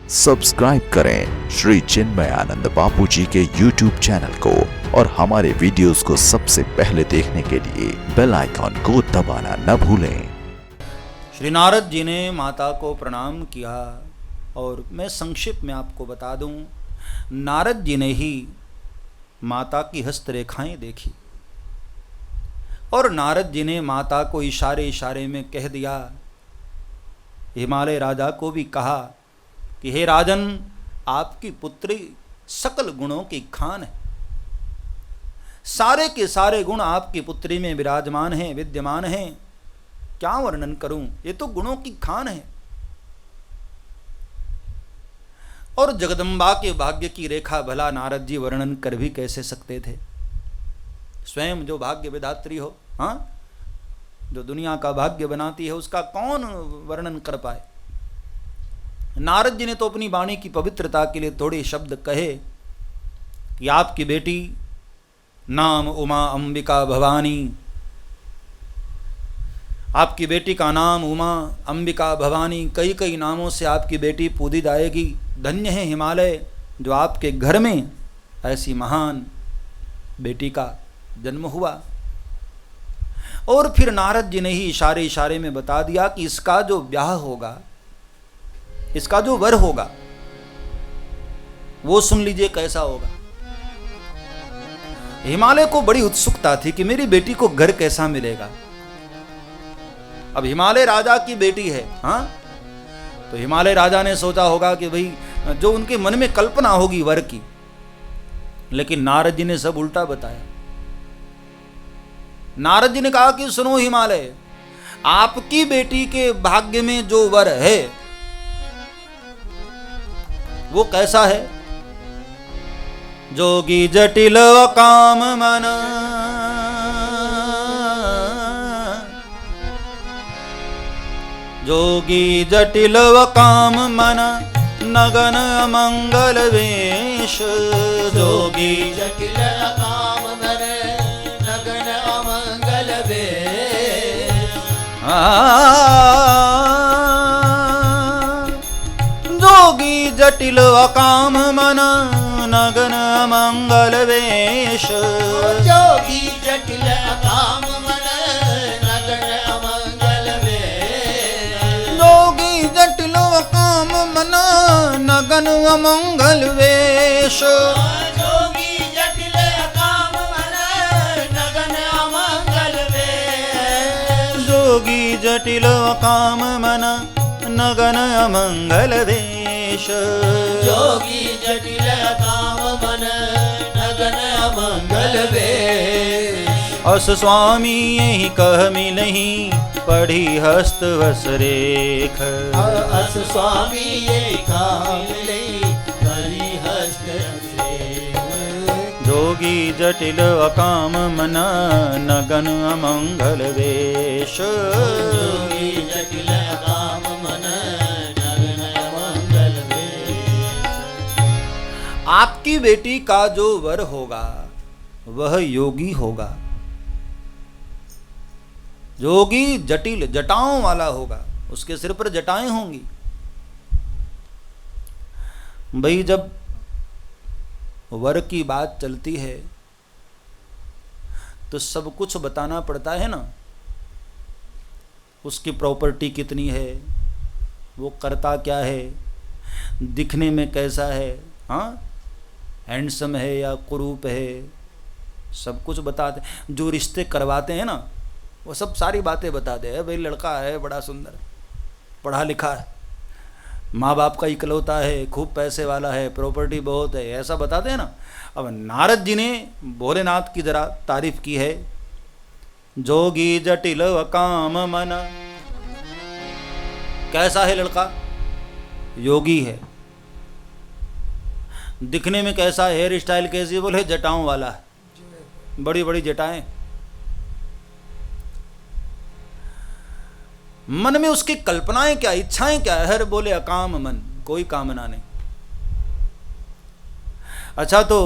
Subscribe करें श्री चिन्मयानंद बापू जी के YouTube channel को और हमारे वीडियोस को सबसे पहले देखने के लिए बेल आइकॉन को दबाना न भूलें। श्री नारद जी ने माता को प्रणाम किया और मैं संक्षिप्त में आपको बता दूं, नारद जी ने ही माता की हस्तरेखाएं देखी और नारद जी ने माता को इशारे इशारे में कह दिया। हिमालय राजा को भी कहा कि हे राजन, आपकी पुत्री सकल गुणों की खान है, सारे के सारे गुण आपकी पुत्री में विराजमान हैं, विद्यमान हैं। क्या वर्णन करूं, ये तो गुणों की खान है। और जगदम्बा के भाग्य की रेखा भला नारद जी वर्णन कर भी कैसे सकते थे। स्वयं जो भाग्य विधात्री हो, हाँ, जो दुनिया का भाग्य बनाती है, उसका कौन वर्णन कर पाए। नारद जी ने तो अपनी वाणी की पवित्रता के लिए थोड़े शब्द कहे कि आपकी बेटी नाम उमा अंबिका भवानी, आपकी बेटी का नाम उमा अंबिका भवानी, कई कई नामों से आपकी बेटी पूजी जाएगी। धन्य है हिमालय जो आपके घर में ऐसी महान बेटी का जन्म हुआ। और फिर नारद जी ने ही इशारे इशारे में बता दिया कि इसका जो ब्याह होगा, इसका जो वर होगा, वो सुन लीजिए कैसा होगा। हिमालय को बड़ी उत्सुकता थी कि मेरी बेटी को घर कैसा मिलेगा। अब हिमालय राजा की बेटी है, हाँ, तो हिमालय राजा ने सोचा होगा कि भाई जो उनके मन में कल्पना होगी वर की, लेकिन नारद जी ने सब उल्टा बताया। नारद जी ने कहा कि सुनो हिमालय, आपकी बेटी के भाग्य में जो वर है वो कैसा है। जोगी जटिल काम मन, जोगी जटिल काम मन, नगन अमंगल वेश। जोगी जटिल काम मन, नगन अमंगल वेश। जोगी जटिल काम मन, नगन अमंगल वेश। जोगी जटिल काम मन, नगन अमंगल वेश। जोगी जटिल काम मन, नगन अमंगल वेश। जोगी जटिल काम मन, नगन अमंगल वेश। जोगी जटिल काम मन, नगन अमंगल वेश। जोगी जटिल काम मन, नगन अमंगल वेश। अस स्वामी यही कह मिलही, पढ़ी हस्त वस रेख। अस स्वामी ये काम ले, करी हस्त रेख। जोगी जटिल अकाम मन, नगन अमंगल वेश। जोगी जटिल काम मन, नगन अमंगल वेश। आपकी बेटी का जो वर होगा वह योगी होगा। योगी जटिल जटाओं वाला होगा, उसके सिर पर जटाएं होंगी। भाई जब वर की बात चलती है तो सब कुछ बताना पड़ता है ना। उसकी प्रॉपर्टी कितनी है, वो करता क्या है, दिखने में कैसा है, हाँ, हैंडसम है या कुरूप है, सब कुछ बताते। जो रिश्ते करवाते हैं ना, वो सब सारी बातें बताते हैं। भाई लड़का है बड़ा सुंदर, पढ़ा लिखा है, माँ बाप का इकलौता है, खूब पैसे वाला है, प्रॉपर्टी बहुत है, ऐसा बताते हैं ना। अब नारद जी ने भोलेनाथ की जरा तारीफ की है। जोगी जटिल काम मन, कैसा है लड़का, योगी है। दिखने में कैसा, हेयर स्टाइल कैसी, बोले जटाओं वाला है, बड़ी बड़ी जटाएं। मन में उसकी कल्पनाएं क्या, इच्छाएं क्या है, बोले अकाम मन, कोई कामना नहीं। अच्छा तो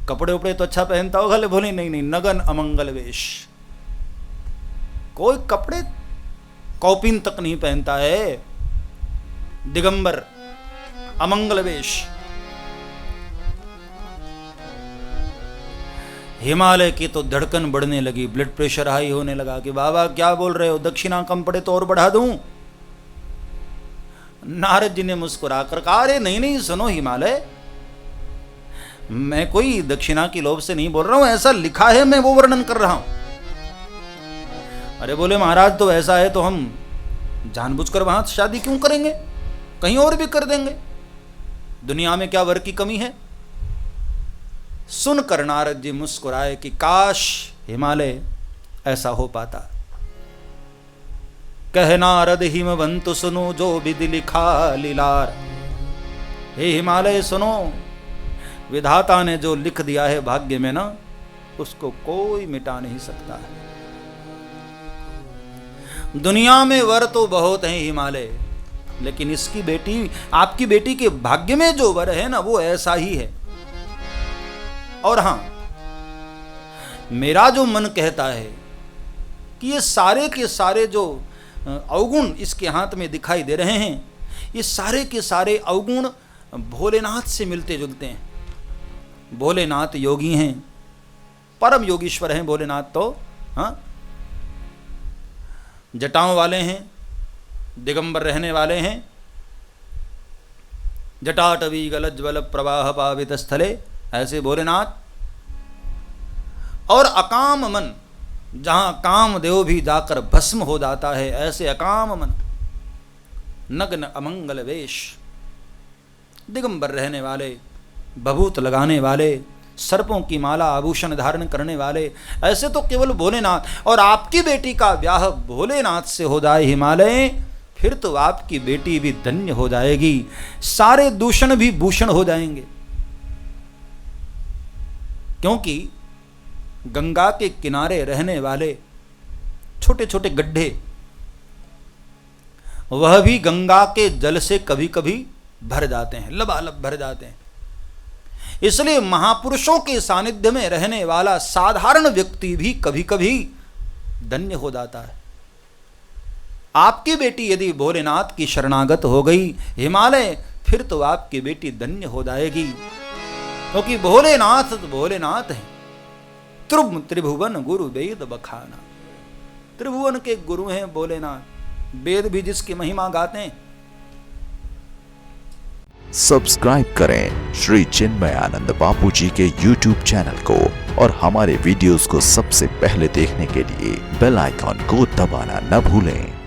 कपड़े उपड़े तो अच्छा पहनता होगा, ले बोले नहीं नहीं, नगन अमंगल वेश। कोई कपड़े कौपिन तक नहीं पहनता है, दिगंबर, अमंगल वेश। हिमालय की तो धड़कन बढ़ने लगी, ब्लड प्रेशर हाई होने लगा कि बाबा क्या बोल रहे हो, दक्षिणा कम पड़े तो और बढ़ा दूं। नारद जी ने मुस्कुराकर कहा, अरे नहीं नहीं सुनो हिमालय, मैं कोई दक्षिणा की लोभ से नहीं बोल रहा हूं, ऐसा लिखा है मैं वो वर्णन कर रहा हूं। अरे बोले महाराज तो ऐसा है तो हम जानबूझकर वहां शादी क्यों करेंगे, कहीं और भी कर देंगे, दुनिया में क्या वर की कमी है। सुनकर नारद जी मुस्कुराए कि काश हिमालय ऐसा हो पाता। कह नारद हिमवंतु सुनो जो विधि लिखा लीलार। हे हिमालय सुनो, विधाता ने जो लिख दिया है भाग्य में ना, उसको कोई मिटा नहीं सकता है। दुनिया में वर तो बहुत हैं हिमालय, लेकिन इसकी बेटी, आपकी बेटी के भाग्य में जो वर है ना वो ऐसा ही है। और हां, मेरा जो मन कहता है कि ये सारे के सारे जो अवगुण इसके हाथ में दिखाई दे रहे हैं, ये सारे के सारे अवगुण भोलेनाथ से मिलते जुलते हैं। भोलेनाथ योगी हैं, परम योगीश्वर हैं भोलेनाथ तो। हाँ, जटाओं वाले हैं, दिगंबर रहने वाले हैं। जटाटवी गलज्वल प्रवाह पावित स्थले, ऐसे भोलेनाथ। और अकाम मन, जहां कामदेव भी जाकर भस्म हो जाता है, ऐसे अकाम मन। नग्न अमंगल वेश, दिगंबर रहने वाले, भभूत लगाने वाले, सर्पों की माला आभूषण धारण करने वाले, ऐसे तो केवल भोलेनाथ। और आपकी बेटी का ब्याह भोलेनाथ से हो जाए हिमालय, फिर तो आपकी बेटी भी धन्य हो जाएगी, सारे दूषण भी भूषण हो जाएंगे। क्योंकि गंगा के किनारे रहने वाले छोटे छोटे गड्ढे, वह भी गंगा के जल से कभी कभी भर जाते हैं, लबालब भर जाते हैं। इसलिए महापुरुषों के सानिध्य में रहने वाला साधारण व्यक्ति भी कभी कभी धन्य हो जाता है। आपकी बेटी यदि भोलेनाथ की शरणागत हो गई हिमालय, फिर तो आपकी बेटी धन्य हो जाएगी। क्योंकि भोलेनाथ तो भोलेनाथ है। त्रिभुवन गुरु वेद बखाना, त्रिभुवन के गुरु हैं भोलेनाथ, वेद भी जिसकी महिमा गाते हैं। सब्सक्राइब करें श्री चिन्मयानंद बापू जी के YouTube चैनल को और हमारे वीडियोस को सबसे पहले देखने के लिए बेल आइकॉन को दबाना न भूलें।